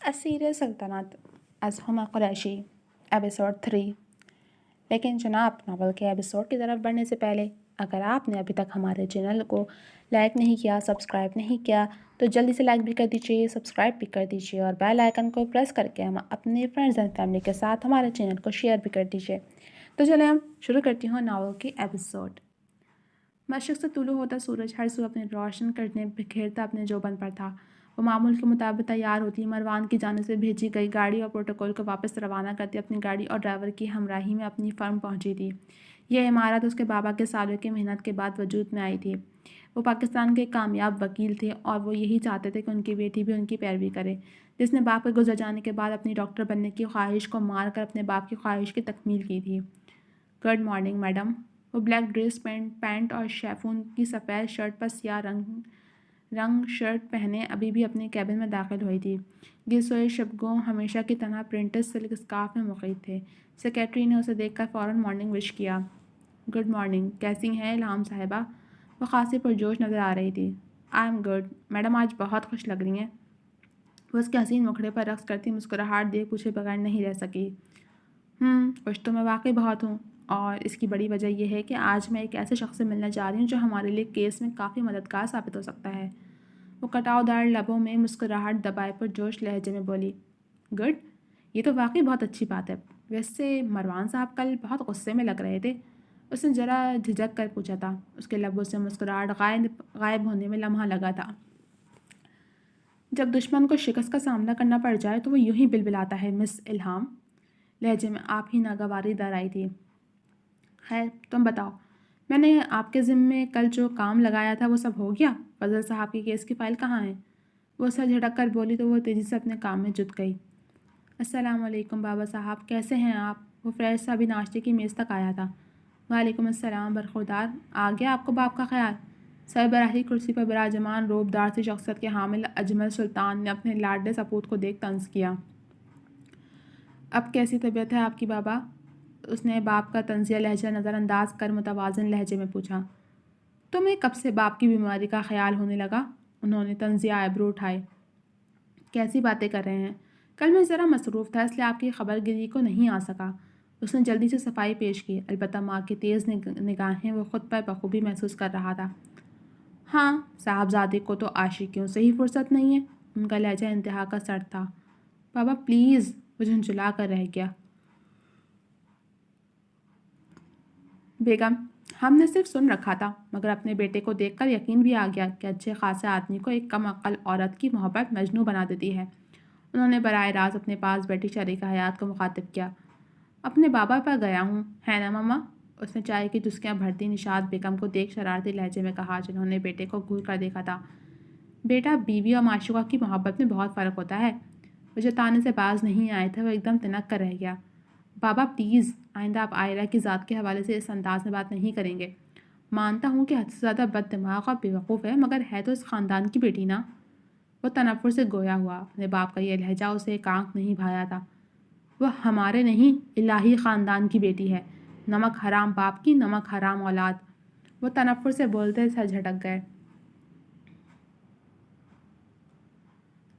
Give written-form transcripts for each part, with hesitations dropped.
اسیر سلطنت از ہما قریشی ایپیسوڈ 3۔ لیکن جناب، ناول کے ایپیسوڈ کی طرف بڑھنے سے پہلے اگر آپ نے ابھی تک ہمارے چینل کو لائک نہیں کیا، سبسکرائب نہیں کیا تو جلدی سے لائک بھی کر دیجیے، سبسکرائب بھی کر دیجیے اور بیل آئیکن کو پریس کر کے ہم اپنے فرینڈز اینڈ فیملی کے ساتھ ہمارے چینل کو شیئر بھی کر دیجیے۔ تو چلیں ہم شروع کرتی ہوں ناول کی ایپیسوڈ۔ مشرق سے طلوع ہوتا سورج ہر سو اپنے روشن کرنے بکھیرتا اپنے جوبن پر تھا۔ وہ معمول کے مطابق تیار ہوتی، مروان کی جانب سے بھیجی گئی گاڑی اور پروٹوکول کو واپس روانہ کرتی اپنی گاڑی اور ڈرائیور کی ہمراہی میں اپنی فرم پہنچی تھی۔ یہ عمارت اس کے بابا کے سالوں کی محنت کے بعد وجود میں آئی تھی۔ وہ پاکستان کے کامیاب وکیل تھے اور وہ یہی چاہتے تھے کہ ان کی بیٹی بھی ان کی پیروی کرے، جس نے باپ کے گزر جانے کے بعد اپنی ڈاکٹر بننے کی خواہش کو مار کر اپنے باپ کی خواہش کی تکمیل کی تھی۔ Good morning madam. وہ بلیک ڈریس پینٹ اور شیفون کی سفید شرٹ پر سیاہ رنگ شرٹ پہنے ابھی بھی اپنے کیبن میں داخل ہوئی تھی۔ گرسوئے شبگوں ہمیشہ کی طرح پرنٹڈ سلک اسکارف میں مقید تھے۔ سیکرٹری نے اسے دیکھ کر فوراً مارننگ وش کیا۔ گڈ مارننگ، کیسی ہیں الہام صاحبہ؟ وہ خاصی پرجوش نظر آ رہی تھی۔ آئی ایم گڈ میڈم، آج بہت خوش لگ رہی ہیں۔ وہ اس کے حسین مکھڑے پر رقص کرتی مسکراہٹ دیکھ پوچھے بغیر نہیں رہ سکی۔ خوش تو میں واقعی بہت ہوں، اور اس کی بڑی وجہ یہ ہے کہ آج میں ایک ایسے شخص سے ملنے جا رہی ہوں جو ہمارے لیے کیس میں کافی مددگار ثابت ہو سکتا ہے۔ وہ کٹاؤ دار لبوں میں مسکراہٹ دبائے پر جوش لہجے میں بولی۔ گڈ، یہ تو واقعی بہت اچھی بات ہے۔ ویسے مروان صاحب کل بہت غصے میں لگ رہے تھے، اس نے ذرا جھجک کر پوچھا تھا۔ اس کے لبوں سے مسکراہٹ غائب ہونے میں لمحہ لگا تھا۔ جب دشمن کو شکست کا سامنا کرنا پڑ جائے تو وہ یوں ہی بلبلاتا ہے مس الہام، لہجے میں آپ ہی ناگواری در آئی تھی۔ خیر تم بتاؤ، میں نے آپ کے ذمے کل جو کام لگایا تھا وہ سب ہو گیا؟ فضل صاحب کی کیس کی فائل کہاں ہے؟ وہ سر جھٹک کر بولی تو وہ تیزی سے اپنے کام میں جٹ گئی۔ السلام علیکم بابا صاحب، کیسے ہیں آپ؟ وہ فریش سا بھی ناشتے کی میز تک آیا تھا۔ وعلیکم السلام برخوردار، آ گیا آپ کو باپ کا خیال؟ سربراہی کرسی پر براجمان روبدار سی شخصیت کے حامل اجمل سلطان نے اپنے لاڈلے سپوت کو دیکھ طنز کیا۔ اب کیسی طبیعت ہے آپ کی بابا؟ اس نے باپ کا طنزیہ لہجہ نظر انداز کر متوازن لہجے میں پوچھا۔ تمہیں کب سے باپ کی بیماری کا خیال ہونے لگا؟ انہوں نے طنزیہ آئیبرو اٹھائے۔ کیسی باتیں کر رہے ہیں؟ کل میں ذرا مصروف تھا اس لیے آپ کی خبر گیری کو نہیں آ سکا۔ اس نے جلدی سے صفائی پیش کی، البتہ ماں کی تیز نگاہیں وہ خود پر بخوبی محسوس کر رہا تھا۔ ہاں، صاحبزادے کو تو عاشقیوں سے ہی فرصت نہیں ہے۔ ان کا لہجہ انتہا کا سرد تھا۔ بابا پلیز، وہ جھنجھلا کر رہ گیا۔ بیگم، ہم نے صرف سن رکھا تھا، مگر اپنے بیٹے کو دیکھ کر یقین بھی آ گیا کہ اچھے خاصے آدمی کو ایک کم عقل عورت کی محبت مجنوں بنا دیتی ہے۔ انہوں نے براہ راست اپنے پاس بیٹھی شریک حیات کو مخاطب کیا۔ اپنے بابا پر گیا ہوں، ہے نا ماما؟ اس نے چائے کی چسکیاں بھرتی نشاط بیگم کو دیکھ شرارتی لہجے میں کہا، جنہوں نے بیٹے کو گھور کر دیکھا تھا۔ بیٹا، بیوی اور معشوقہ کی محبت میں بہت فرق ہوتا ہے۔ وہ جو تانے سے باز نہیں آئے تھے وہ ایک دم تنک کر رہ گیا۔ بابا پلیز، آئندہ آپ عائلہ کی ذات کے حوالے سے اس انداز میں بات نہیں کریں گے۔ مانتا ہوں کہ حد سے زیادہ بد دماغ اور بیوقوف ہے، مگر ہے تو اس خاندان کی بیٹی نا۔ وہ تنفر سے گویا ہوا، اپنے باپ کا یہ لہجہ اسے ایک آنکھ نہیں بھایا تھا۔ وہ ہمارے نہیں، الہی خاندان کی بیٹی ہے۔ نمک حرام باپ کی، نمک حرام اولاد۔ وہ تنفر سے بولتے سر جھٹک گئے۔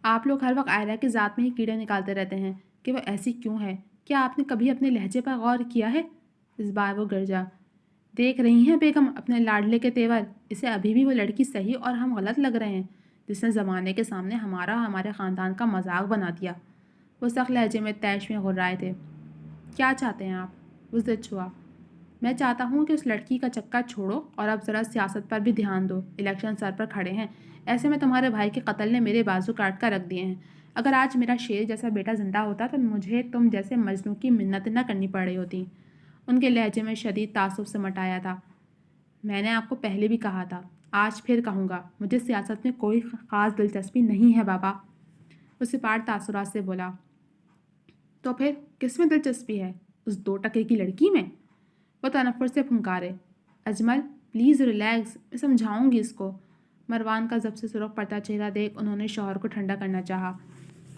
آپ لوگ ہر وقت عائلہ کی ذات میں ہی کیڑے نکالتے رہتے ہیں کہ وہ ایسی کیوں ہے۔ کیا آپ نے کبھی اپنے لہجے پر غور کیا ہے؟ اس بار وہ گرجا۔ دیکھ رہی ہیں بیگم اپنے لاڈلے کے تیور؟ اسے ابھی بھی وہ لڑکی صحیح اور ہم غلط لگ رہے ہیں، جس نے زمانے کے سامنے ہمارا اور ہمارے خاندان کا مذاق بنا دیا۔ وہ سخت لہجے میں طیش میں غرائے تھے۔ کیا چاہتے ہیں آپ؟ وہ ضد چھوا۔ میں چاہتا ہوں کہ اس لڑکی کا چکر چھوڑو اور اب ذرا سیاست پر بھی دھیان دو۔ الیکشن سر پر کھڑے ہیں، ایسے میں تمہارے بھائی کے قتل نے میرے بازو کاٹ کر رکھ دیے ہیں۔ اگر آج میرا شیر جیسا بیٹا زندہ ہوتا تو مجھے تم جیسے مجنوں کی منتیں نہ کرنی پڑ رہی ہوتی۔ ان کے لہجے میں شدید تعصب سمٹ آیا تھا۔ میں نے آپ کو پہلے بھی کہا تھا، آج پھر کہوں گا، مجھے سیاست میں کوئی خاص دلچسپی نہیں ہے بابا۔ وہ سپاٹ تاثرات سے بولا۔ تو پھر کس میں دلچسپی ہے؟ اس 2 ٹکے کی لڑکی میں؟ وہ تنفر سے پھنکارے۔ اجمل پلیز ریلیکس، میں سمجھاؤں گی اس کو۔ مروان کا ضبط سے سرخ پڑتا چہرہ دیکھ انہوں نے شوہر کو ٹھنڈا کرنا چاہا۔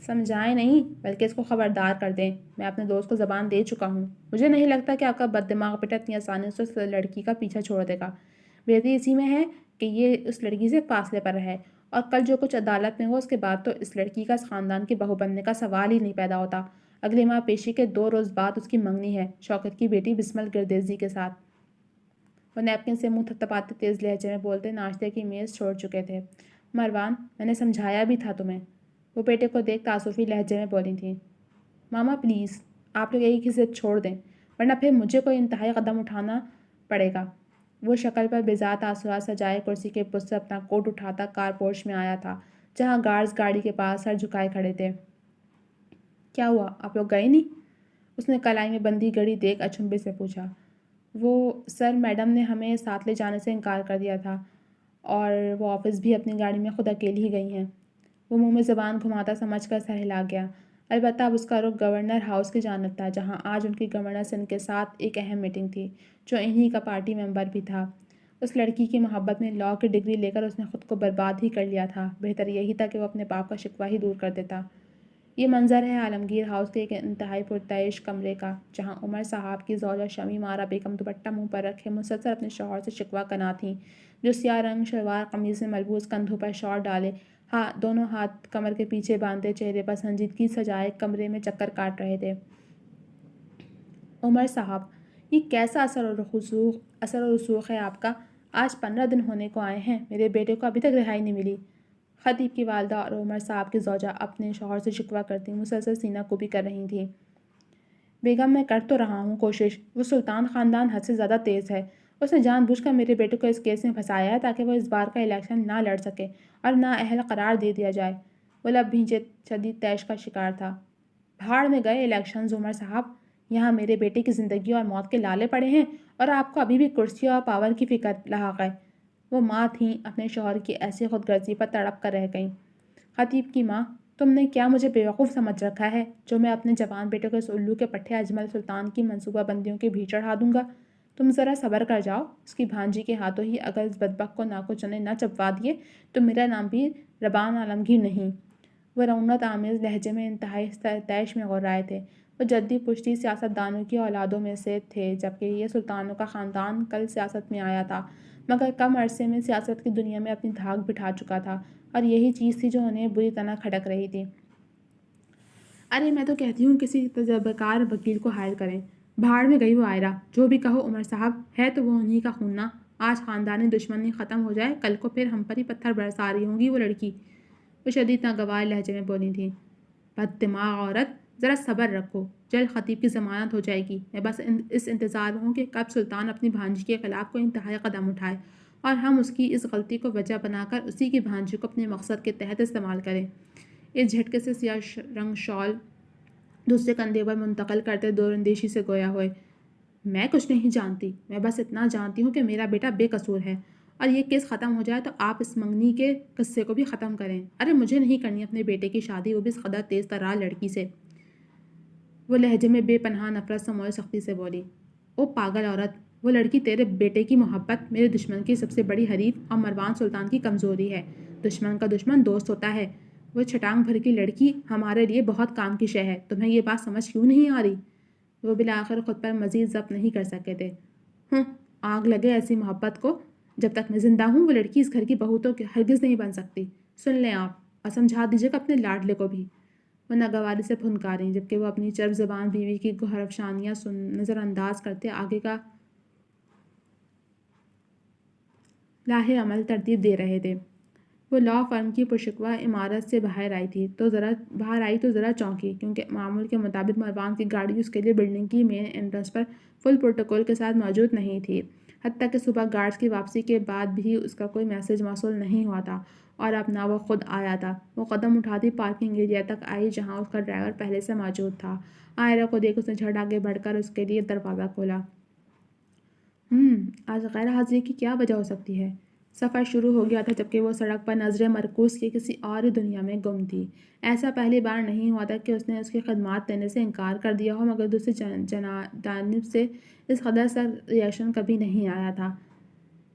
سمجھائیں نہیں بلکہ اس کو خبردار کر دیں۔ میں اپنے دوست کو زبان دے چکا ہوں، مجھے نہیں لگتا کہ آپ کا بد دماغ بیٹا اتنی آسانی سے اس لڑکی کا پیچھا چھوڑ دے گا۔ بہتری اسی میں ہے کہ یہ اس لڑکی سے فاصلے پر رہے اور کل جو کچھ عدالت میں ہو اس کے بعد تو اس لڑکی کا اس خاندان کی بہو بننے کا سوال ہی نہیں پیدا ہوتا۔ اگلے ماہ پیشی کے 2 روز بعد اس کی منگنی ہے، شوکت کی بیٹی بسمل گردیزی کے ساتھ۔ وہ نیپکن سے منہ تھپتھپاتے تیز لہجے میں بولتے ناشتے کی میز چھوڑ چکے تھے۔ مروان، میں نے سمجھایا بھی تھا تمہیں۔ وہ بیٹے کو دیکھ تعسفی لہجے میں بولی تھیں۔ ماما پلیز، آپ لوگ ایک ہی ضد چھوڑ دیں، ورنہ پھر مجھے کوئی انتہائی قدم اٹھانا پڑے گا۔ وہ شکل پر بذات تاثرات سجائے کرسی کے پشت سے اپنا کوٹ اٹھاتا کار پورچ میں آیا تھا، جہاں گارڈز گاڑی کے پاس سر جھکائے کھڑے تھے۔ کیا ہوا، آپ لوگ گئے نہیں؟ اس نے کلائی میں بندھی گھڑی دیکھ اچنبھے سے پوچھا۔ وہ سر، میڈم نے ہمیں ساتھ لے جانے سے انکار کر دیا تھا، اور وہ آفس بھی اپنی گاڑی میں خود اکیلی ہی گئی ہیں۔ وہ منہ میں زبان گھماتا سمجھ کر سر ہلا گیا۔ البتہ اب اس کا رخ گورنر ہاؤس کی جانب تھا، جہاں آج ان کی گورنر سندھ کے ساتھ ایک اہم میٹنگ تھی، جو انہی کا پارٹی ممبر بھی تھا۔ اس لڑکی کی محبت میں لاء کی ڈگری لے کر اس نے خود کو برباد ہی کر لیا تھا۔ بہتر یہی تھا کہ وہ اپنے باپ کا شکوہ ہی دور کر دیتا۔ یہ منظر ہے عالمگیر ہاؤس کے ایک انتہائی پرتعیش کمرے کا، جہاں عمر صاحب کی زوجہ شمیم آرا بیگم دوپٹہ منہ پر رکھے مسلسل اپنے شوہر سے شکوہ کنا تھیں، جو سیاہ رنگ شلوار قمیض میں ملبوس، کندھوں پر شال ڈالے، دونوں ہاتھ کمر کے پیچھے باندھے، چہرے پر سنجیدگی سجائے کمرے میں چکر کاٹ رہے تھے۔ عمر صاحب، یہ کیسا اثر و رسوخ ہے آپ کا؟ آج 15 دن ہونے کو آئے ہیں، میرے بیٹے کو ابھی تک رہائی نہیں ملی۔ خطیب کی والدہ اور عمر صاحب کی زوجہ اپنے شوہر سے شکوہ کرتی مسلسل سینہ کوبی کر رہی تھیں۔ بیگم، میں کر تو رہا ہوں کوشش۔ وہ سلطان خاندان حد سے زیادہ تیز ہے۔ اس نے جان بوجھ کر میرے بیٹے کو اس کیس میں پھنسایا ہے تاکہ وہ اس بار کا الیکشن نہ لڑ سکے اور نااہل قرار دے دیا جائے۔ وہ لب بھینچے شدید طیش کا شکار تھا۔ بھاڑ میں گئے الیکشنز عمر صاحب، یہاں میرے بیٹے کی زندگی اور موت کے لالے پڑے ہیں، اور آپ کو ابھی بھی کرسی اور پاور کی فکر لاحق ہے۔ وہ ماں تھیں، اپنے شوہر کی ایسی خود غرضی پر تڑپ کر رہ گئیں۔ خطیب کی ماں، تم نے کیا مجھے بیوقوف سمجھ رکھا ہے، جو میں اپنے جوان بیٹے کو اس الو کے پٹھے اجمل سلطان کی منصوبہ بندیوں کی بھیڑ چڑھا دوں گا؟ تم ذرا صبر کر جاؤ۔ اس کی بھانجی کے ہاتھوں ہی اگر اس بدبخت کو ناکو چنے نہ چبوا دیے تو میرا نام بھی ربان عالمگیر نہیں۔ وہ رعونت آمیز لہجے میں انتہائی طیش میں غرائے تھے۔ وہ جدی پشتی سیاست دانوں کی اولادوں میں سے تھے، جبکہ یہ سلطانوں کا خاندان کل سیاست میں آیا تھا، مگر کم عرصے میں سیاست کی دنیا میں اپنی دھاک بٹھا چکا تھا، اور یہی چیز تھی جو انہیں بری طرح کھٹک رہی تھی۔ ارے میں تو کہتی ہوں کسی تجربہ کار وکیل کو ہائر کریں۔ بھاڑ میں گئی وہ آئرہ، جو بھی کہو عمر صاحب، ہے تو وہ انہی کا خون نا۔ آج خاندانی دشمنی ختم ہو جائے، کل کو پھر ہم پر ہی پتھر برسا رہی ہوں گی وہ لڑکی۔ وہ شدید ناگوار لہجے میں بولی تھیں۔ بد دماغ عورت، ذرا صبر رکھو، جلد خطیب کی ضمانت ہو جائے گی۔ میں بس اس انتظار میں ہوں کہ کب سلطان اپنی بھانجی کے خلاف کوئی انتہائی قدم اٹھائے اور ہم اس کی اس غلطی کو وجہ بنا کر اسی کی بھانجی کو اپنے مقصد کے تحت استعمال کریں۔ اس جھٹکے سے سیاہ رنگ شال دوسرے کندھے پر منتقل کرتے دور اندیشی سے گویا ہوئے۔ میں کچھ نہیں جانتی، میں بس اتنا جانتی ہوں کہ میرا بیٹا بے قصور ہے، اور یہ کیس ختم ہو جائے تو آپ اس منگنی کے قصے کو بھی ختم کریں۔ ارے مجھے نہیں کرنی اپنے بیٹے کی شادی، وہ بھی اس قدر تیز ترار لڑکی سے۔ وہ لہجے میں بے پناہ نفرت سموئے سختی سے بولی۔ او پاگل عورت، وہ لڑکی تیرے بیٹے کی محبت، میرے دشمن کی سب سے بڑی حریف اور مروان سلطان کی کمزوری ہے۔ دشمن کا دشمن دوست ہوتا ہے۔ وہ چھٹانگ بھر کی لڑکی ہمارے لیے بہت کام کی شے ہے، تمہیں یہ بات سمجھ کیوں نہیں آ رہی؟ وہ بالآخر خود پر مزید ضبط نہیں کر سکے تھے۔ آگ لگے ایسی محبت کو، جب تک میں زندہ ہوں وہ لڑکی اس گھر کی بہو تو ہرگز نہیں بن سکتی۔ سن لیں آپ، اور سمجھا دیجیے گا اپنے لاڈلے کو بھی۔ وہ ناگواری سے پھنکاریں، جبکہ وہ اپنی چرب زبان بیوی کی گوہر افشانیاں نظر انداز کرتے آگے کا لاہ عمل ترتیب دے رہے تھے۔ وہ لاء فرم کی پرشکوہ عمارت سے باہر آئی تو ذرا چونکی، کیونکہ معمول کے مطابق مروان کی گاڑی اس کے لیے بلڈنگ کی مین انٹرنس پر فل پروٹوکول کے ساتھ موجود نہیں تھی، حتیٰ کہ صبح گارڈز کی واپسی کے بعد بھی اس کا کوئی میسج موصول نہیں ہوا تھا، اور اب نہ وہ خود آیا تھا۔ وہ قدم اٹھاتی پارکنگ ایریا تک آئی، جہاں اس کا ڈرائیور پہلے سے موجود تھا۔ آئرہ کو دیکھ اس نے جھٹ آگے بڑھ کر اس کے لیے دروازہ کھولا۔ آج غیر حاضری کی کیا وجہ ہو سکتی ہے؟ سفر شروع ہو گیا تھا جبکہ وہ سڑک پر نظریں مرکوز کیے کسی اور دنیا میں گم تھی۔ ایسا پہلی بار نہیں ہوا تھا کہ اس نے اس کی خدمات دینے سے انکار کر دیا ہو، مگر دوسری جانب سے اس قدر سخت ریئیکشن کبھی نہیں آیا تھا۔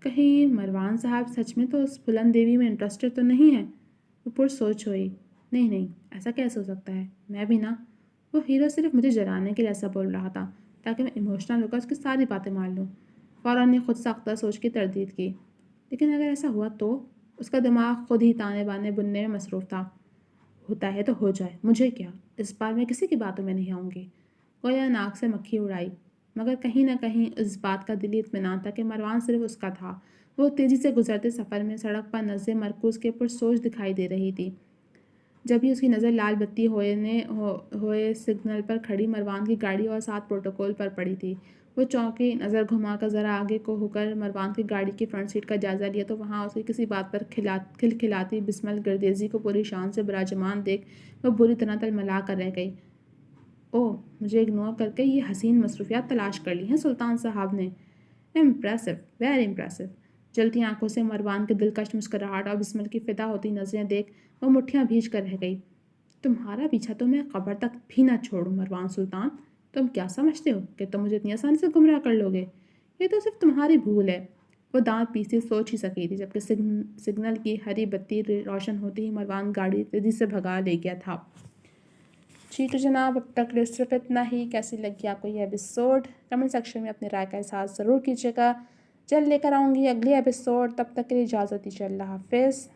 کہیں مروان صاحب سچ میں تو اس پھلن دیوی میں انٹرسٹڈ تو نہیں ہے؟ وہ پرسوچ ہوئی۔ نہیں، ایسا کیسے ہو سکتا ہے؟ میں بھی نا۔ وہ ہیرو صرف مجھے جلانے کے لیے ایسا بول رہا تھا تاکہ میں ایموشنل ہو کر اس کی ساری باتیں مان لوں۔ فوراً نے خود ساختہ سوچ کی تردید کی۔ لیکن اگر ایسا ہوا تو اس کا دماغ خود ہی تانے بانے بننے میں مصروف تھا۔ ہوتا ہے تو ہو جائے، مجھے کیا، اس بار میں کسی کی باتوں میں نہیں آؤں گی۔ گویا ناک سے مکھی اڑائی، مگر کہیں نہ کہیں اس بات کا دلی اطمینان تھا کہ مروان صرف اس کا تھا۔ وہ تیزی سے گزرتے سفر میں سڑک پر نظر مرکوز کے پرسوچ دکھائی دے رہی تھی۔ جب ہی اس کی نظر لال بتی ہوئے سگنل پر کھڑی مروان کی گاڑی اور ساتھ پروٹوکول پر پڑی تھی۔ وہ چونکی، نظر گھما کر ذرا آگے کو ہو کر مروان کی گاڑی کی فرنٹ سیٹ کا جائزہ لیا تو وہاں اس کی کسی بات پر کھلکھلاتی بسمل گردیزی کو پوری شان سے براجمان دیکھ وہ بری طرح تلملا کر رہ گئی۔ اوہ، مجھے اگنور کر کے یہ حسین مصروفیات تلاش کر لی ہیں سلطان صاحب نے۔ Impressive, very impressive. جلتی آنکھوں سے مروان کے دلکش مسکراہٹ اور بسمل کی فدا ہوتی نظریں دیکھ وہ مٹھیاں بھیج کر رہ گئی۔ تمہارا پیچھا تو میں قبر تک بھی نہ چھوڑوں مروان سلطان۔ تم کیا سمجھتے ہو کہ تم مجھے اتنی آسانی سے گمراہ کر لو گے؟ یہ تو صرف تمہاری بھول ہے۔ وہ دانت پیستے سوچ ہی سکی تھی جبکہ سگنل کی ہری بتی روشن ہوتے ہی مروان گاڑی تیزی سے بھگا لے گیا تھا۔ جی تو جناب، اب تک صرف اتنا ہی۔ کیسی لگی آپ کو یہ ایپیسوڈ؟ کمنٹ سیکشن میں اپنی رائے کا اظہار ضرور کیجیے گا۔ جلد لے کر آؤں گی اگلی ایپیسوڈ، تب تک کے لیے اجازت دیجیے۔ اللہ حافظ۔